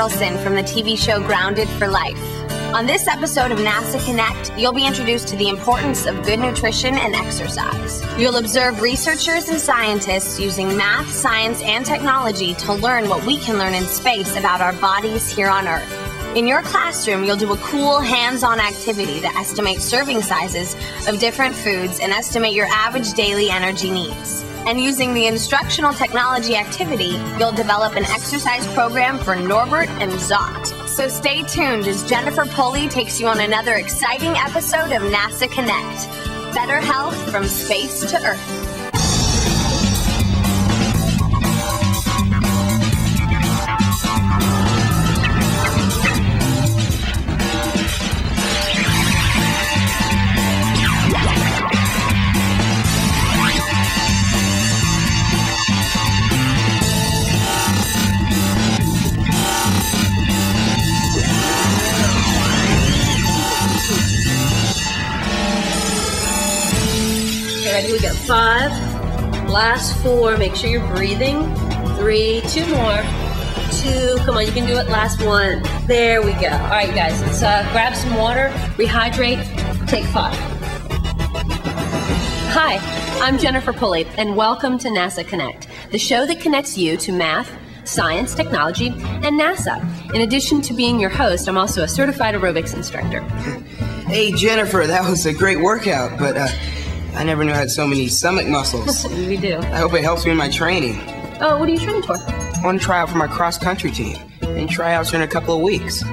Bartleson from the TV show Grounded for Life. On this episode of NASA Connect, you'll be introduced to the importance of good nutrition and exercise. You'll observe researchers and scientists using math, science, and technology to learn what we can learn in space about our bodies here on Earth. In your classroom, you'll do a cool hands-on activity to estimate serving sizes of different foods and estimate your average daily energy needs. And using the instructional technology activity, you'll develop an exercise program for Norbert and Zot. So stay tuned as Jennifer Pulley takes you on another exciting episode of NASA Connect. Better health from space to Earth. Ready? We got 5, last 4, make sure you're breathing, 3, 2 more, 2, come on, you can do it, last 1, there we go. All right, guys, let's grab some water, rehydrate, take 5. Hi, I'm Jennifer Pulley, and welcome to NASA Connect, the show that connects you to math, science, technology, and NASA. In addition to being your host, I'm also a certified aerobics instructor. Hey, Jennifer, that was a great workout, but I never knew I had so many stomach muscles. We do. I hope it helps me in my training. Oh, what are you training for? I want to try out for my cross-country team, and tryouts are in a couple of weeks.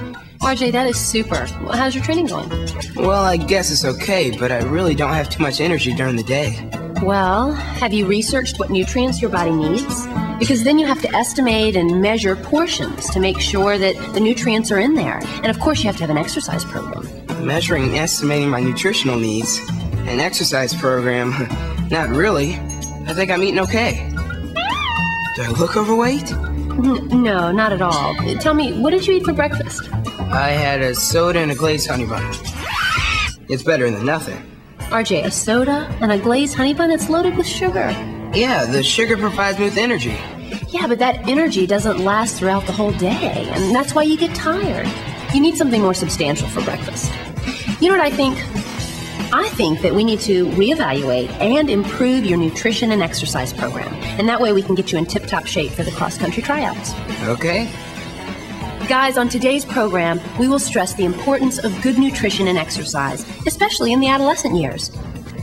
RJ, that is super. How's your training going? Well, I guess it's okay, but I really don't have too much energy during the day. Well, have you researched what nutrients your body needs? Because then you have to estimate and measure portions to make sure that the nutrients are in there. And of course, you have to have an exercise program. Measuring and estimating my nutritional needs. An exercise program? Not really. I think I'm eating okay. Do I look overweight? No, not at all. Tell me, what did you eat for breakfast? I had a soda and a glazed honey bun. It's better than nothing. RJ, a soda and a glazed honey bun? It's loaded with sugar. Yeah, the sugar provides me with energy. Yeah, but that energy doesn't last throughout the whole day, and that's why you get tired. You need something more substantial for breakfast. You know what I think? I think that we need to reevaluate and improve your nutrition and exercise program. And that way we can get you in tip-top shape for the cross-country tryouts. Okay. Guys, on today's program, we will stress the importance of good nutrition and exercise, especially in the adolescent years.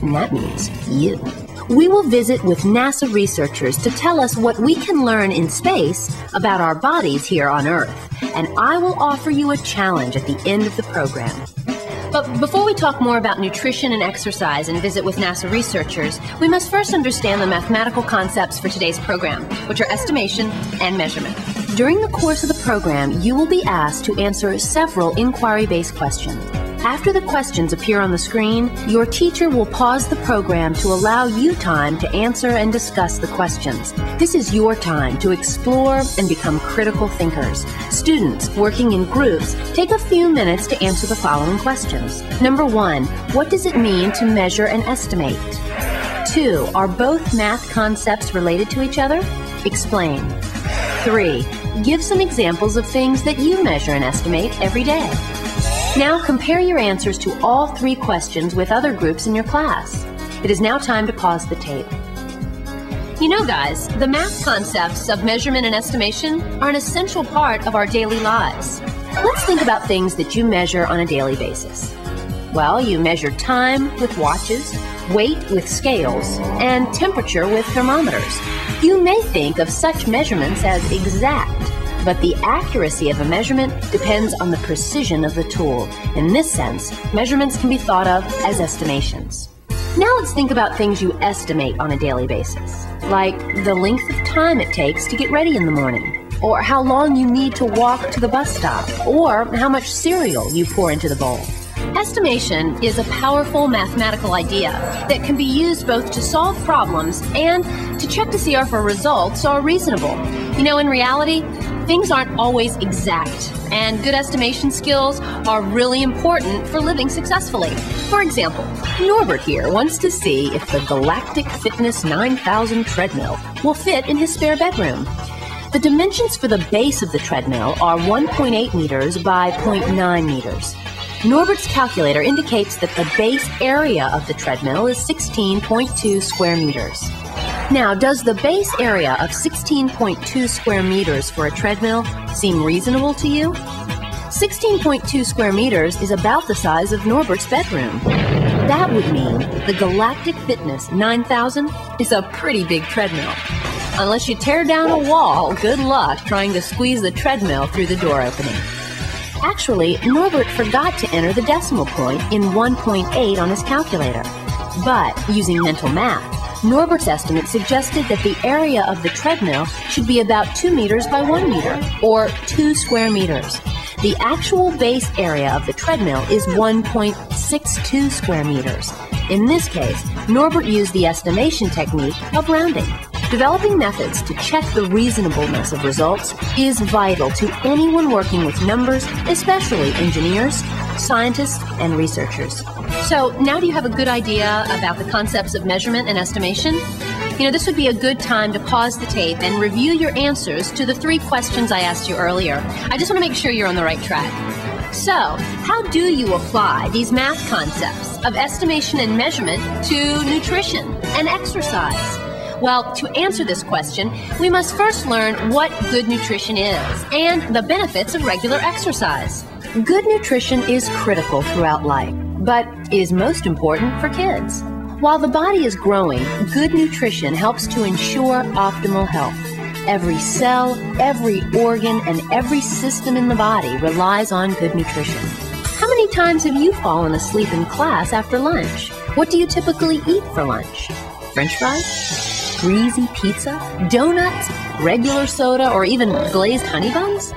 And that means you. We will visit with NASA researchers to tell us what we can learn in space about our bodies here on Earth. And I will offer you a challenge at the end of the program. But before we talk more about nutrition and exercise and visit with NASA researchers, we must first understand the mathematical concepts for today's program, which are estimation and measurement. During the course of the program, you will be asked to answer several inquiry-based questions. After the questions appear on the screen, your teacher will pause the program to allow you time to answer and discuss the questions. This is your time to explore and become critical thinkers. Students working in groups, take a few minutes to answer the following questions. Number 1, what does it mean to measure and estimate? 2, are both math concepts related to each other? Explain. 3, give some examples of things that you measure and estimate every day. Now compare your answers to all 3 questions with other groups in your class. It is now time to pause the tape. You know, guys, the math concepts of measurement and estimation are an essential part of our daily lives. Let's think about things that you measure on a daily basis. Well, you measure time with watches, weight with scales, and temperature with thermometers. You may think of such measurements as exact, but the accuracy of a measurement depends on the precision of the tool. In this sense, measurements can be thought of as estimations. Now let's think about things you estimate on a daily basis, like the length of time it takes to get ready in the morning, or how long you need to walk to the bus stop, or how much cereal you pour into the bowl. Estimation is a powerful mathematical idea that can be used both to solve problems and to check to see if our results are reasonable. You know, in reality, things aren't always exact, and good estimation skills are really important for living successfully. For example, Norbert here wants to see if the Galactic Fitness 9000 treadmill will fit in his spare bedroom. The dimensions for the base of the treadmill are 1.8 meters by 0.9 meters. Norbert's calculator indicates that the base area of the treadmill is 16.2 square meters. Now, does the base area of 16.2 square meters for a treadmill seem reasonable to you? 16.2 square meters is about the size of Norbert's bedroom. That would mean the Galactic Fitness 9000 is a pretty big treadmill. Unless you tear down a wall, good luck trying to squeeze the treadmill through the door opening. Actually, Norbert forgot to enter the decimal point in 1.8 on his calculator. But, using mental math, Norbert's estimate suggested that the area of the treadmill should be about 2 meters by 1 meter, or 2 square meters. The actual base area of the treadmill is 1.62 square meters. In this case, Norbert used the estimation technique of rounding. Developing methods to check the reasonableness of results is vital to anyone working with numbers, especially engineers, scientists, and researchers. So now do you have a good idea about the concepts of measurement and estimation? You know, this would be a good time to pause the tape and review your answers to the 3 questions I asked you earlier. I just want to make sure you're on the right track. So, how do you apply these math concepts of estimation and measurement to nutrition and exercise? Well, to answer this question, we must first learn what good nutrition is and the benefits of regular exercise. Good nutrition is critical throughout life, but is most important for kids. While the body is growing, good nutrition helps to ensure optimal health. Every cell, every organ, and every system in the body relies on good nutrition. How many times have you fallen asleep in class after lunch? What do you typically eat for lunch? French fries? Greasy pizza? Donuts? Regular soda? Or even glazed honey buns?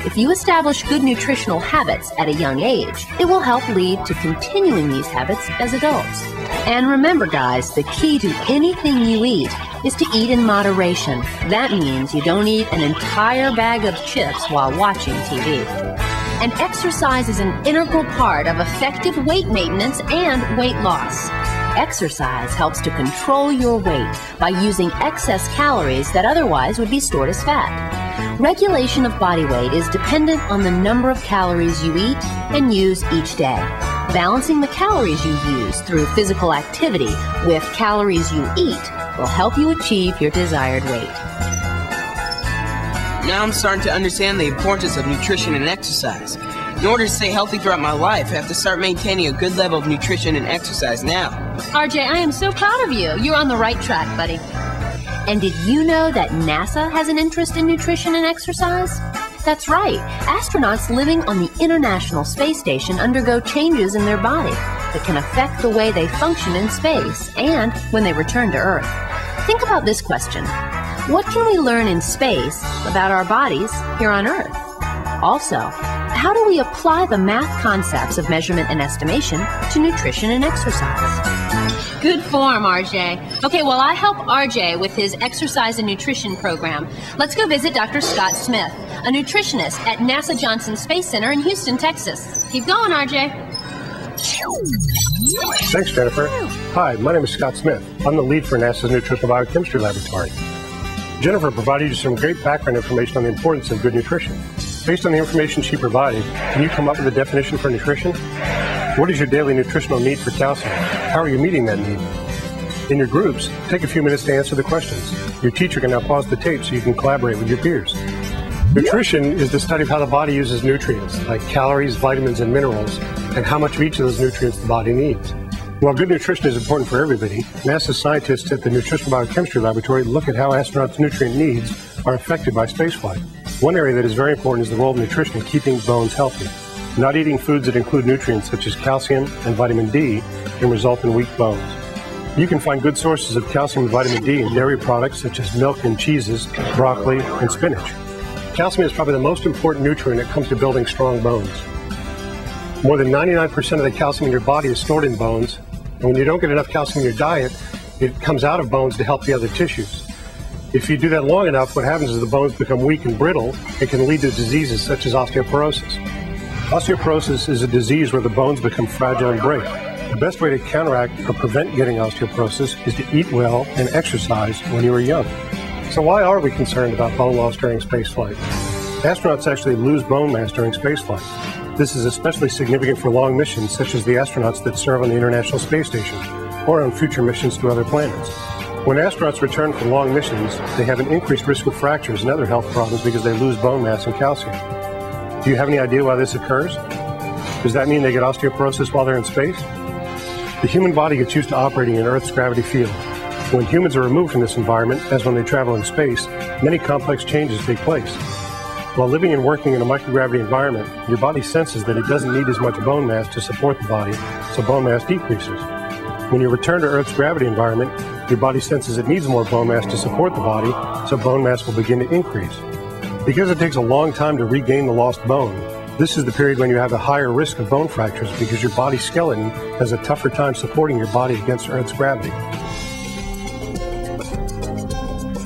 If you establish good nutritional habits at a young age, it will help lead to continuing these habits as adults. And remember, guys, the key to anything you eat is to eat in moderation. That means you don't eat an entire bag of chips while watching TV. And exercise is an integral part of effective weight maintenance and weight loss. Exercise helps to control your weight by using excess calories that otherwise would be stored as fat. Regulation of body weight is dependent on the number of calories you eat and use each day. Balancing the calories you use through physical activity with calories you eat will help you achieve your desired weight. Now I'm starting to understand the importance of nutrition and exercise. In order to stay healthy throughout my life, I have to start maintaining a good level of nutrition and exercise now. RJ, I am so proud of you. You're on the right track, buddy. And did you know that NASA has an interest in nutrition and exercise? That's right. Astronauts living on the International Space Station undergo changes in their body that can affect the way they function in space and when they return to Earth. Think about this question. What can we learn in space about our bodies here on Earth? Also, how do we apply the math concepts of measurement and estimation to nutrition and exercise? Good form, RJ. Okay, well, I help RJ with his exercise and nutrition program. Let's go visit Dr. Scott Smith, a nutritionist at NASA Johnson Space Center in Houston, Texas. Keep going, RJ. Thanks, Jennifer. Hi, my name is Scott Smith. I'm the lead for NASA's Nutritional Biochemistry Laboratory. Jennifer provided you some great background information on the importance of good nutrition. Based on the information she provided, can you come up with a definition for nutrition? What is your daily nutritional need for calcium? How are you meeting that need? In your groups, take a few minutes to answer the questions. Your teacher can now pause the tape so you can collaborate with your peers. Nutrition is the study of how the body uses nutrients, like calories, vitamins, and minerals, and how much of each of those nutrients the body needs. While good nutrition is important for everybody, NASA scientists at the Nutritional Biochemistry Laboratory look at how astronauts' nutrient needs are affected by spaceflight. One area that is very important is the role of nutrition in keeping bones healthy. Not eating foods that include nutrients such as calcium and vitamin D can result in weak bones. You can find good sources of calcium and vitamin D in dairy products such as milk and cheeses, broccoli, and spinach. Calcium is probably the most important nutrient that comes to building strong bones. More than 99% of the calcium in your body is stored in bones, and when you don't get enough calcium in your diet, it comes out of bones to help the other tissues. If you do that long enough, what happens is the bones become weak and brittle. It can lead to diseases such as osteoporosis. Osteoporosis is a disease where the bones become fragile and break. The best way to counteract or prevent getting osteoporosis is to eat well and exercise when you are young. So why are we concerned about bone loss during spaceflight? Astronauts actually lose bone mass during spaceflight. This is especially significant for long missions, such as the astronauts that serve on the International Space Station or on future missions to other planets. When astronauts return from long missions, they have an increased risk of fractures and other health problems because they lose bone mass and calcium. Do you have any idea why this occurs? Does that mean they get osteoporosis while they're in space? The human body gets used to operating in Earth's gravity field. When humans are removed from this environment, as when they travel in space, many complex changes take place. While living and working in a microgravity environment, your body senses that it doesn't need as much bone mass to support the body, so bone mass decreases. When you return to Earth's gravity environment, your body senses it needs more bone mass to support the body, so bone mass will begin to increase. Because it takes a long time to regain the lost bone, this is the period when you have a higher risk of bone fractures because your body's skeleton has a tougher time supporting your body against Earth's gravity.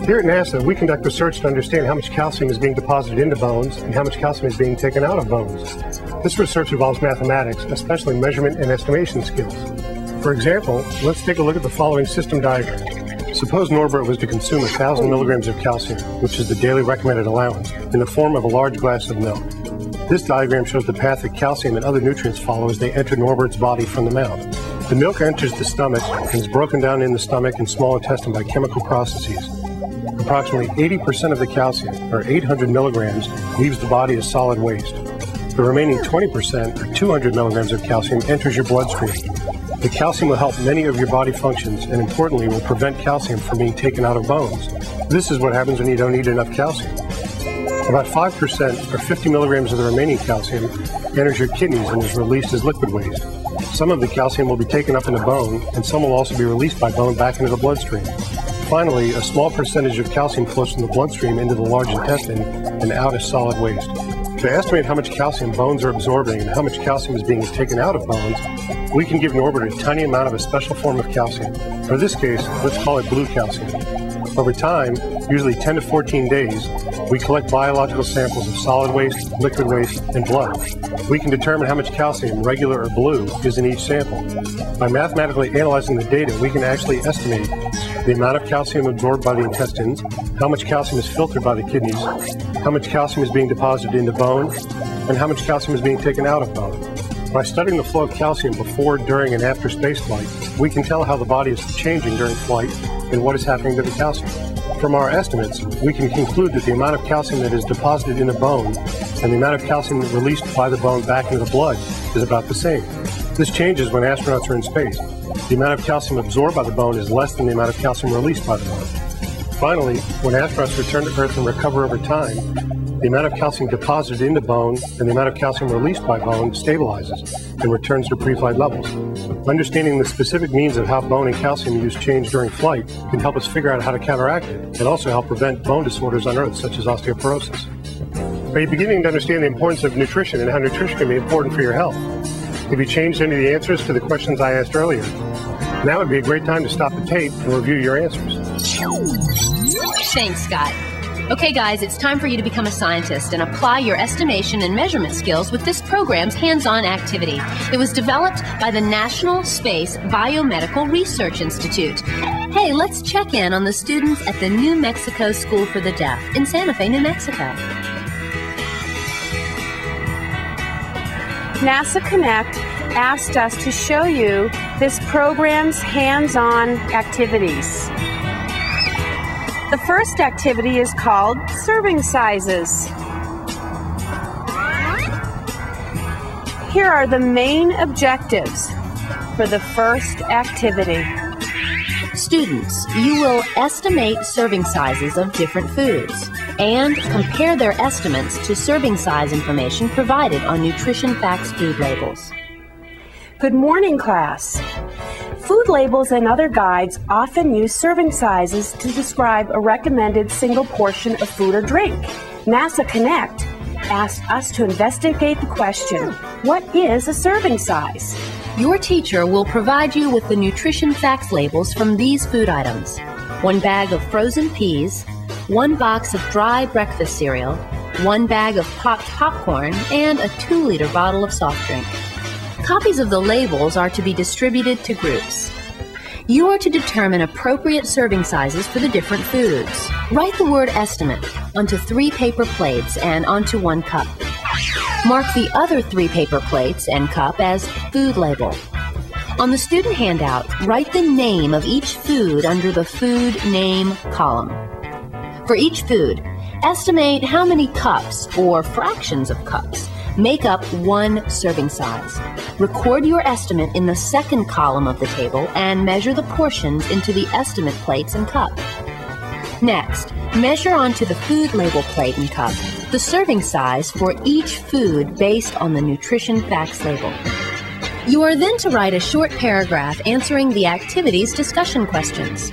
Here at NASA, we conduct research to understand how much calcium is being deposited into bones and how much calcium is being taken out of bones. This research involves mathematics, especially measurement and estimation skills. For example, let's take a look at the following system diagram. Suppose Norbert was to consume 1,000 milligrams of calcium, which is the daily recommended allowance, in the form of a large glass of milk. This diagram shows the path that calcium and other nutrients follow as they enter Norbert's body from the mouth. The milk enters the stomach and is broken down in the stomach and small intestine by chemical processes. Approximately 80% of the calcium, or 800 milligrams, leaves the body as solid waste. The remaining 20%, or 200 milligrams of calcium, enters your bloodstream. The calcium will help many of your body functions and, importantly, will prevent calcium from being taken out of bones. This is what happens when you don't eat enough calcium. About 5%, or 50 milligrams of the remaining calcium, enters your kidneys and is released as liquid waste. Some of the calcium will be taken up into bone, and some will also be released by bone back into the bloodstream. Finally, a small percentage of calcium flows from the bloodstream into the large intestine and out as solid waste. To estimate how much calcium bones are absorbing and how much calcium is being taken out of bones, we can give Norbert a tiny amount of a special form of calcium. For this case, let's call it blue calcium. Over time, usually 10 to 14 days, we collect biological samples of solid waste, liquid waste, and blood. We can determine how much calcium, regular or blue, is in each sample. By mathematically analyzing the data, we can actually estimate the amount of calcium absorbed by the intestines, how much calcium is filtered by the kidneys, how much calcium is being deposited into bone, and how much calcium is being taken out of bone. By studying the flow of calcium before, during, and after spaceflight, we can tell how the body is changing during flight and what is happening to the calcium. From our estimates, we can conclude that the amount of calcium that is deposited in the bone and the amount of calcium released by the bone back into the blood is about the same. This changes when astronauts are in space. The amount of calcium absorbed by the bone is less than the amount of calcium released by the bone. Finally, when astronauts return to Earth and recover over time, the amount of calcium deposited into bone and the amount of calcium released by bone stabilizes and returns to pre-flight levels. Understanding the specific means of how bone and calcium use change during flight can help us figure out how to counteract it and also help prevent bone disorders on Earth, such as osteoporosis. Are you beginning to understand the importance of nutrition and how nutrition can be important for your health? Have you changed any of the answers to the questions I asked earlier? Now would be a great time to stop the tape and review your answers. Thanks, Scott. Okay, guys, it's time for you to become a scientist and apply your estimation and measurement skills with this program's hands-on activity. It was developed by the National Space Biomedical Research Institute. Hey, let's check in on the students at the New Mexico School for the Deaf in Santa Fe, New Mexico. NASA Connect asked us to show you this program's hands-on activities. The first activity is called serving sizes. Here are the main objectives for the first activity. Students, you will estimate serving sizes of different foods and compare their estimates to serving size information provided on Nutrition Facts food labels. Good morning, class. Food labels and other guides often use serving sizes to describe a recommended single portion of food or drink. NASA Connect asked us to investigate the question, what is a serving size? Your teacher will provide you with the Nutrition Facts labels from these food items: 1 bag of frozen peas, 1 box of dry breakfast cereal, 1 bag of popped popcorn, and a 2-liter bottle of soft drink. Copies of the labels are to be distributed to groups. You are to determine appropriate serving sizes for the different foods. Write the word estimate onto 3 paper plates and onto 1 cup. Mark the other 3 paper plates and cup as food label. On the student handout, write the name of each food under the food name column. For each food, estimate how many cups or fractions of cups make up 1 serving size. Record your estimate in the second column of the table and measure the portions into the estimate plates and cup. Next, measure onto the food label plate and cup the serving size for each food based on the nutrition facts label. You are then to write a short paragraph answering the activity's discussion questions.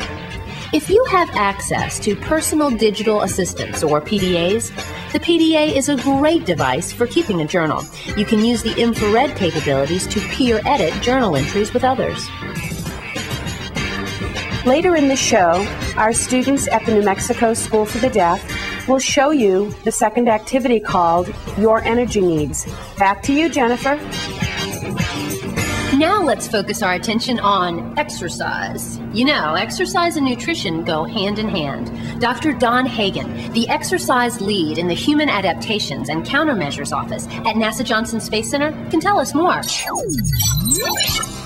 If you have access to personal digital assistants or PDAs, the PDA is a great device for keeping a journal. You can use the infrared capabilities to peer edit journal entries with others. Later in the show, our students at the New Mexico School for the Deaf will show you the second activity called Your Energy Needs. Back to you, Jennifer. Now let's focus our attention on exercise. You know, exercise and nutrition go hand in hand. Dr. Don Hagen, the exercise lead in the Human Adaptations and Countermeasures Office at NASA Johnson Space Center, can tell us more.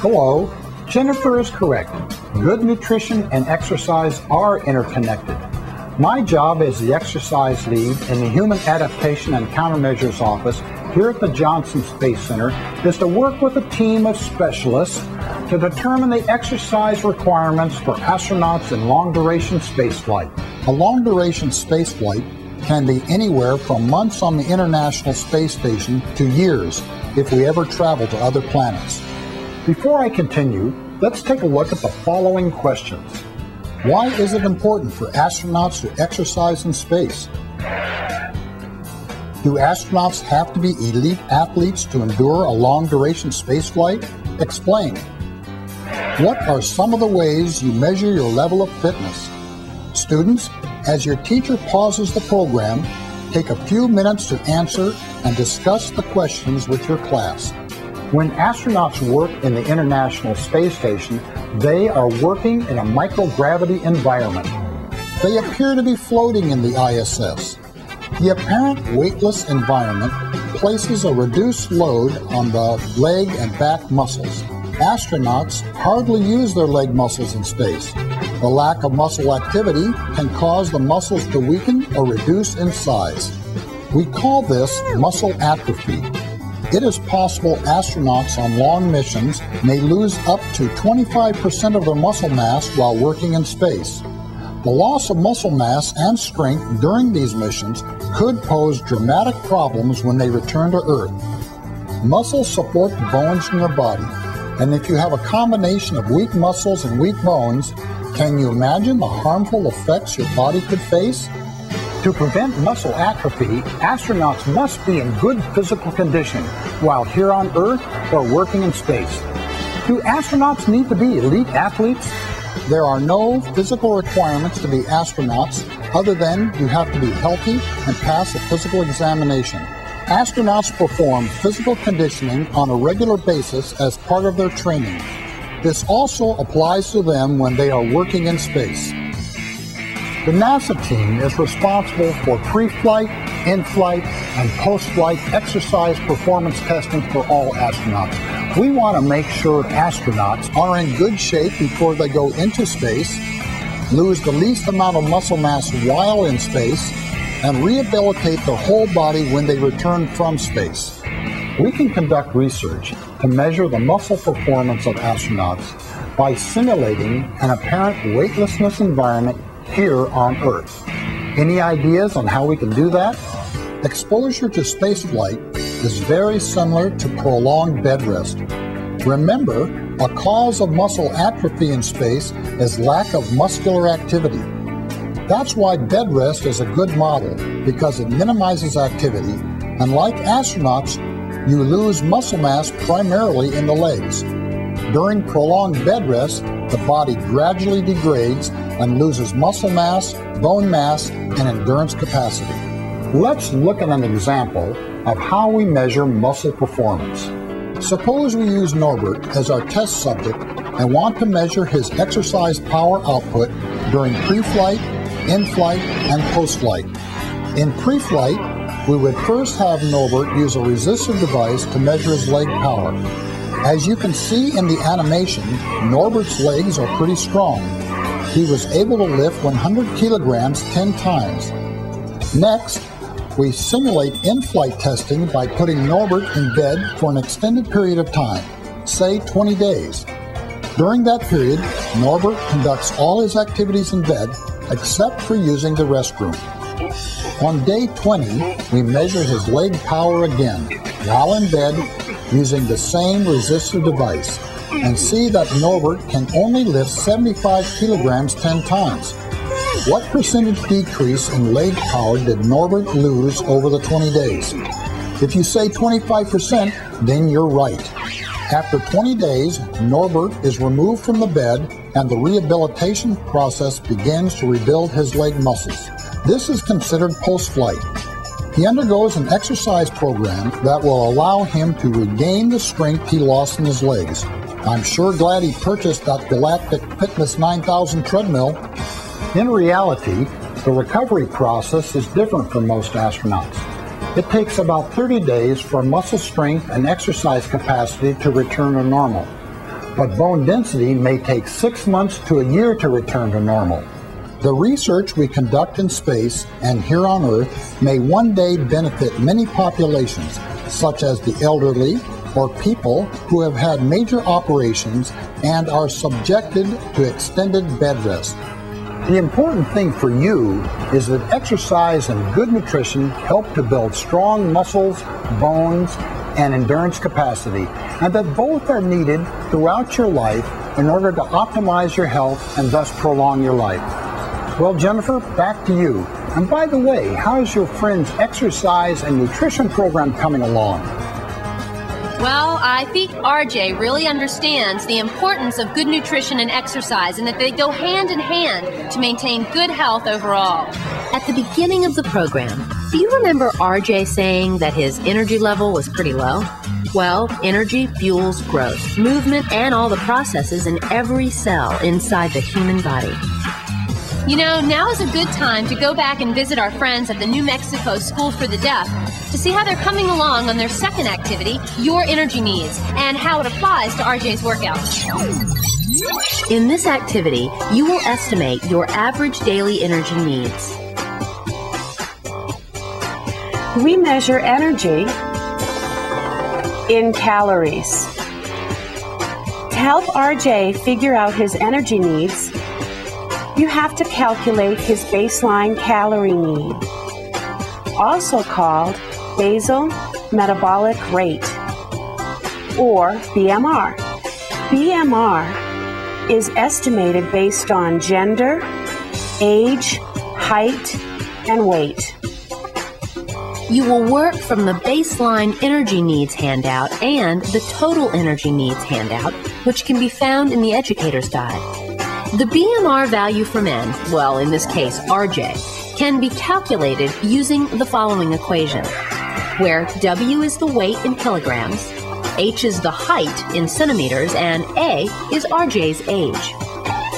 Hello. Jennifer is correct. Good nutrition and exercise are interconnected. My job as the exercise lead in the Human Adaptation and Countermeasures Office here at the Johnson Space Center is to work with a team of specialists to determine the exercise requirements for astronauts in long-duration spaceflight. A long-duration spaceflight can be anywhere from months on the International Space Station to years if we ever travel to other planets. Before I continue, let's take a look at the following questions. Why is it important for astronauts to exercise in space? Do astronauts have to be elite athletes to endure a long-duration spaceflight? Explain. What are some of the ways you measure your level of fitness? Students, as your teacher pauses the program, take a few minutes to answer and discuss the questions with your class. When astronauts work in the International Space Station, they are working in a microgravity environment. They appear to be floating in the ISS. The apparent weightless environment places a reduced load on the leg and back muscles. Astronauts hardly use their leg muscles in space. The lack of muscle activity can cause the muscles to weaken or reduce in size. We call this muscle atrophy. It is possible astronauts on long missions may lose up to 25% of their muscle mass while working in space. The loss of muscle mass and strength during these missions could pose dramatic problems when they return to Earth. Muscles support the bones in your body, and if you have a combination of weak muscles and weak bones, can you imagine the harmful effects your body could face? To prevent muscle atrophy, astronauts must be in good physical condition while here on Earth or working in space. Do astronauts need to be elite athletes? There are no physical requirements to be astronauts other than you have to be healthy and pass a physical examination. Astronauts perform physical conditioning on a regular basis as part of their training. This also applies to them when they are working in space. The NASA team is responsible for pre-flight, in-flight, and post-flight exercise performance testing for all astronauts. We want to make sure astronauts are in good shape before they go into space, lose the least amount of muscle mass while in space, and rehabilitate their whole body when they return from space. We can conduct research to measure the muscle performance of astronauts by simulating an apparent weightlessness environment here on Earth. Any ideas on how we can do that? Exposure to spaceflight is very similar to prolonged bed rest. Remember, a cause of muscle atrophy in space is lack of muscular activity. That's why bed rest is a good model, because it minimizes activity, and like astronauts, you lose muscle mass primarily in the legs. During prolonged bed rest, the body gradually degrades and loses muscle mass, bone mass, and endurance capacity. Let's look at an example of how we measure muscle performance. Suppose we use Norbert as our test subject and want to measure his exercise power output during pre-flight, in-flight, and post-flight. In pre-flight, we would first have Norbert use a resistive device to measure his leg power. As you can see in the animation, Norbert's legs are pretty strong. He was able to lift 100 kilograms 10 times. Next, we simulate in-flight testing by putting Norbert in bed for an extended period of time, say 20 days. During that period, Norbert conducts all his activities in bed except for using the restroom. On day 20, we measure his leg power again, while in bed, using the same resistive device, and see that Norbert can only lift 75 kilograms 10 times. What percentage decrease in leg power did Norbert lose over the 20 days? If you say 25%, then you're right. After 20 days, Norbert is removed from the bed and the rehabilitation process begins to rebuild his leg muscles. This is considered post-flight. He undergoes an exercise program that will allow him to regain the strength he lost in his legs. I'm sure glad he purchased that Galactic Fitness 9000 treadmill. In reality, the recovery process is different for most astronauts. It takes about 30 days for muscle strength and exercise capacity to return to normal. But bone density may take 6 months to a year to return to normal. The research we conduct in space and here on Earth may one day benefit many populations, such as the elderly or people who have had major operations and are subjected to extended bed rest. The important thing for you is that exercise and good nutrition help to build strong muscles, bones, and endurance capacity, and that both are needed throughout your life in order to optimize your health and thus prolong your life. Well, Jennifer, back to you. And by the way, how's your friend's exercise and nutrition program coming along? Well, I think RJ really understands the importance of good nutrition and exercise and that they go hand in hand to maintain good health overall. At the beginning of the program, do you remember RJ saying that his energy level was pretty low? Well, energy fuels growth, movement, and all the processes in every cell inside the human body. You know, now is a good time to go back and visit our friends at the New Mexico School for the Deaf to see how they're coming along on their second activity, Your Energy Needs, and how it applies to RJ's workouts. In this activity, you will estimate your average daily energy needs. We measure energy in calories. To help RJ figure out his energy needs, you have to calculate his baseline calorie need, also called basal metabolic rate, or BMR. BMR is estimated based on gender, age, height, and weight. You will work from the baseline energy needs handout and the total energy needs handout, which can be found in the educator's guide. The BMR value for men, well, in this case, RJ, can be calculated using the following equation, where W is the weight in kilograms, H is the height in centimeters, and A is RJ's age.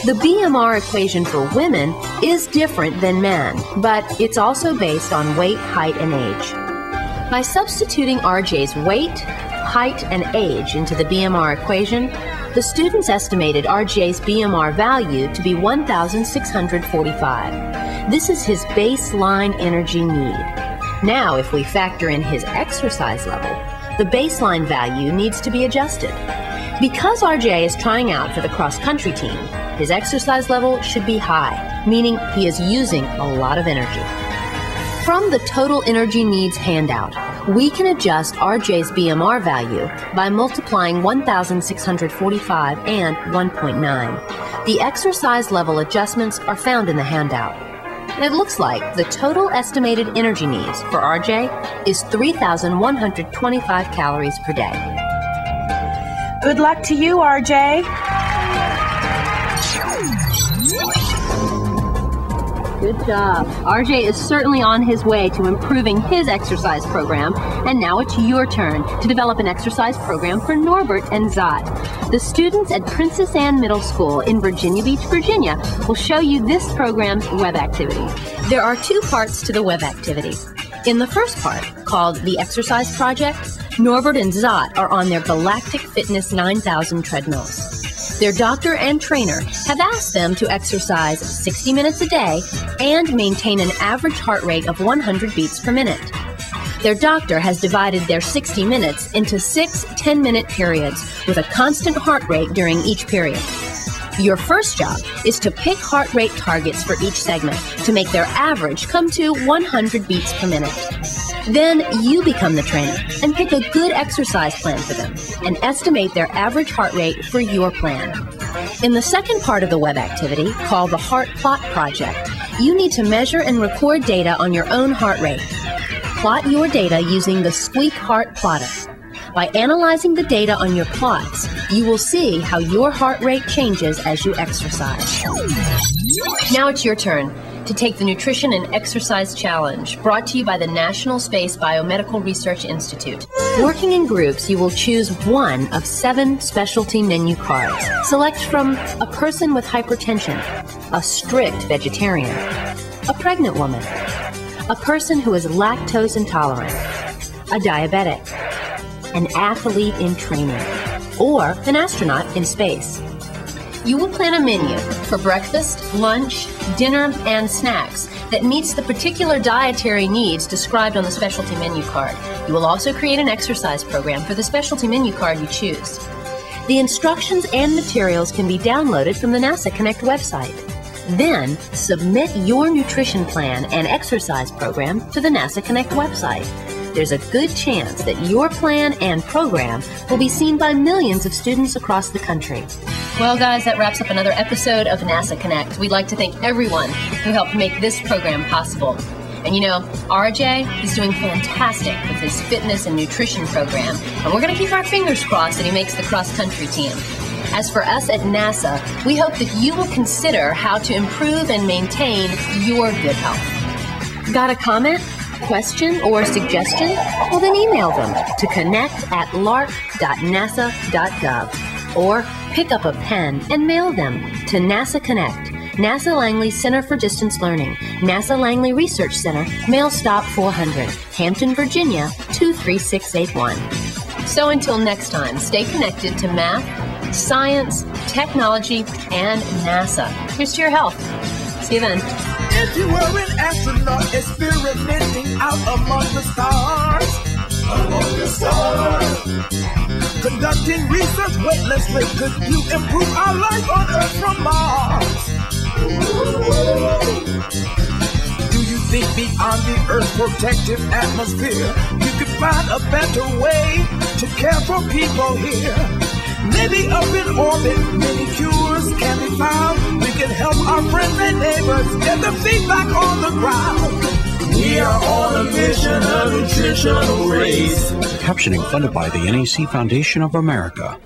The BMR equation for women is different than men, but it's also based on weight, height, and age. By substituting RJ's weight, height, and age into the BMR equation, the students estimated RJ's BMR value to be 1,645. This is his baseline energy need. Now, if we factor in his exercise level, the baseline value needs to be adjusted. Because RJ is trying out for the cross-country team, his exercise level should be high, meaning he is using a lot of energy. From the total energy needs handout, we can adjust RJ's BMR value by multiplying 1,645 and 1.9. The exercise level adjustments are found in the handout. And it looks like the total estimated energy needs for RJ is 3,125 calories per day. Good luck to you, RJ. Good job. RJ is certainly on his way to improving his exercise program, and now it's your turn to develop an exercise program for Norbert and Zot. The students at Princess Anne Middle School in Virginia Beach, Virginia, will show you this program's web activity. There are 2 parts to the web activity. In the first part, called the Exercise Project, Norbert and Zot are on their Galactic Fitness 9000 treadmills. Their doctor and trainer have asked them to exercise 60 minutes a day and maintain an average heart rate of 100 beats per minute. Their doctor has divided their 60 minutes into 6 10-minute periods with a constant heart rate during each period. Your first job is to pick heart rate targets for each segment to make their average come to 100 beats per minute. Then you become the trainer and pick a good exercise plan for them and estimate their average heart rate for your plan. In the second part of the web activity, called the Heart Plot Project, you need to measure and record data on your own heart rate. Plot your data using the Squeak Heart Plotter. By analyzing the data on your plots, you will see how your heart rate changes as you exercise. Now it's your turn to take the Nutrition and Exercise Challenge, brought to you by the National Space Biomedical Research Institute. Working in groups, you will choose one of 7 specialty menu cards. Select from a person with hypertension, a strict vegetarian, a pregnant woman, a person who is lactose intolerant, a diabetic, an athlete in training, or an astronaut in space. You will plan a menu for breakfast, lunch, dinner, and snacks that meets the particular dietary needs described on the specialty menu card. You will also create an exercise program for the specialty menu card you choose. The instructions and materials can be downloaded from the NASA Connect website. Then, submit your nutrition plan and exercise program to the NASA Connect website. There's a good chance that your plan and program will be seen by millions of students across the country. Well, guys, that wraps up another episode of NASA Connect. We'd like to thank everyone who helped make this program possible. And you know, RJ is doing fantastic with his fitness and nutrition program, and we're going to keep our fingers crossed that he makes the cross-country team. As for us at NASA, we hope that you will consider how to improve and maintain your good health. Got a comment, question, or suggestion? Well, then email them to connect@lark.nasa.gov or pick up a pen and mail them to NASA Connect, NASA Langley Center for Distance Learning, NASA Langley Research Center, Mail Stop 400, Hampton, Virginia 23681. So until next time, stay connected to math, science, technology, and NASA. Here's to your health. See you then. If you were an astronaut experimenting out among the stars, conducting research weightlessly, could you improve our life on Earth from Mars? Do you think beyond the Earth's protective atmosphere, you could find a better way to care for people here? Maybe up in orbit, many cures can be found. We can help our friends and neighbors get their feet back on the ground. We are on a mission, a nutritional race. Captioning funded by the NAC Foundation of America.